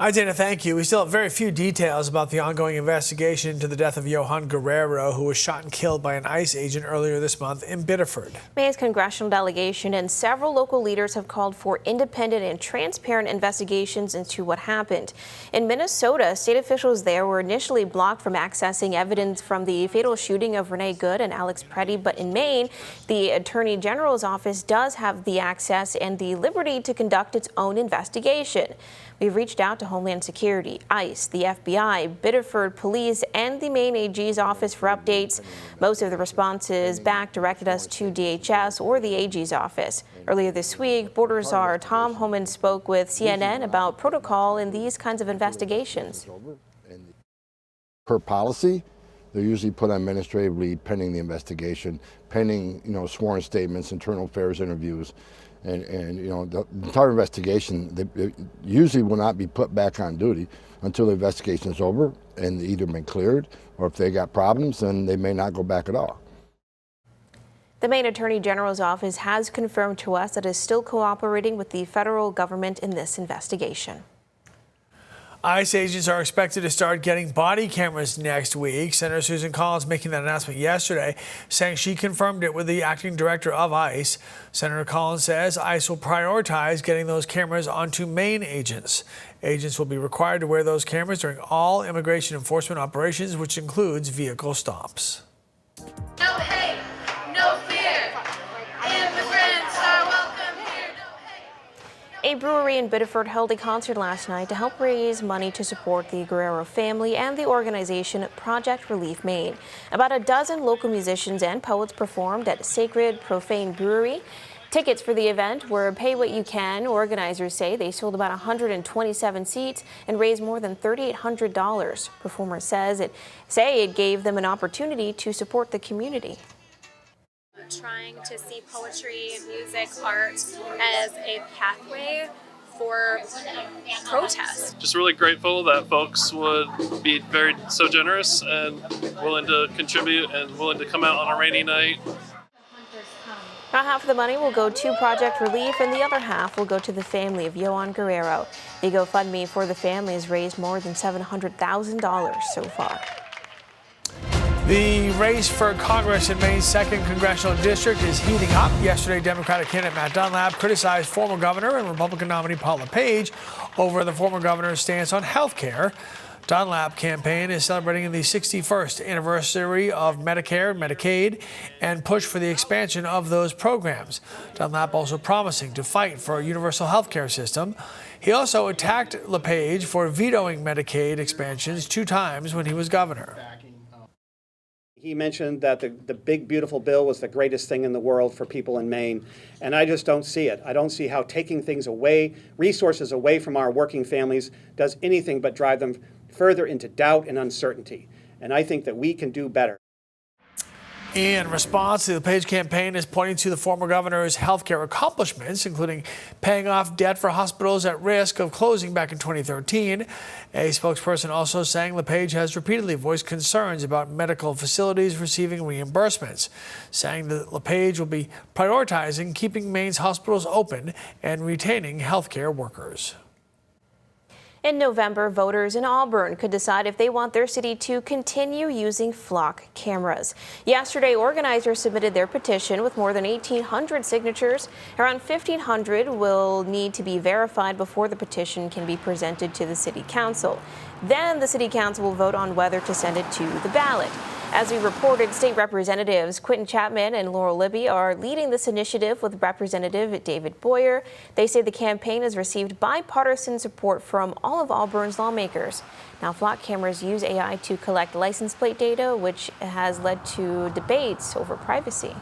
Hi, Dana, thank you. We still have very few details about the ongoing investigation into the death of Johan Guerrero, who was shot and killed by an ICE agent earlier this month in Biddeford. Maine's congressional delegation and several local leaders have called for independent and transparent investigations into what happened. In Minnesota, state officials there were initially blocked from accessing evidence from the fatal shooting of Renee Good and Alex Preddy, but in Maine, the Attorney General's office does have the access and the liberty to conduct its own investigation. We've reached out to Homeland Security, ICE, the FBI, Biddeford Police, and the Maine AG's office for updates. Most of the responses back directed us to DHS or the AG's office. Earlier this week, Border Czar Tom Homan spoke with CNN about protocol in these kinds of investigations. Per policy, they're usually put on administrative leave pending the investigation, pending, sworn statements, internal affairs interviews. And the entire investigation, they usually will not be put back on duty until the investigation is over and either been cleared, or if they got problems, then they may not go back at all. The Maine Attorney General's office has confirmed to us that it is still cooperating with the federal government in this investigation. ICE agents are expected to start getting body cameras next week. Senator Susan Collins making that announcement yesterday, saying she confirmed it with the acting director of ICE. Senator Collins says ICE will prioritize getting those cameras onto Maine agents. Agents will be required to wear those cameras during all immigration enforcement operations, which includes vehicle stops. No hate, no fear. Immigrants are welcome here. No hate. A brewery in Biddeford held a concert last night to help raise money to support the Guerrero family and the organization Project Relief Maine. About a dozen local musicians and poets performed at Sacred Profane Brewery. Tickets for the event were pay what you can. Organizers say they sold about 127 seats and raised more than $3,800. Performers say it gave them an opportunity to support the community. Trying to see poetry, music, art as a pathway for protest. Just really grateful that folks would be so generous and willing to contribute and willing to come out on a rainy night. About half of the money will go to Project Relief and the other half will go to the family of Johan Guerrero. The GoFundMe for the family has raised more than $700,000 so far. The race for Congress in Maine's 2nd Congressional District is heating up. Yesterday, Democratic candidate Matt Dunlap criticized former governor and Republican nominee Paul LePage over the former governor's stance on health care. Dunlap campaign is celebrating the 61st anniversary of Medicare and Medicaid and push for the expansion of those programs. Dunlap also promising to fight for a universal health care system. He also attacked LePage for vetoing Medicaid expansions 2 times when he was governor. He mentioned that the big, beautiful bill was the greatest thing in the world for people in Maine, and I just don't see it. I don't see how taking things away, resources away from our working families, does anything but drive them further into doubt and uncertainty. And I think that we can do better. In response, the LePage campaign is pointing to the former governor's health care accomplishments, including paying off debt for hospitals at risk of closing back in 2013. A spokesperson also saying LePage has repeatedly voiced concerns about medical facilities receiving reimbursements, saying that LePage will be prioritizing keeping Maine's hospitals open and retaining health care workers. In November, voters in Auburn could decide if they want their city to continue using flock cameras. Yesterday, organizers submitted their petition with more than 1,800 signatures. Around 1,500 will need to be verified before the petition can be presented to the City Council. Then the City Council will vote on whether to send it to the ballot. As we reported, state representatives Quentin Chapman and Laurel Libby are leading this initiative with Representative David Boyer. They say the campaign has received bipartisan support from all of Auburn's lawmakers. Now, flock cameras use AI to collect license plate data, which has led to debates over privacy.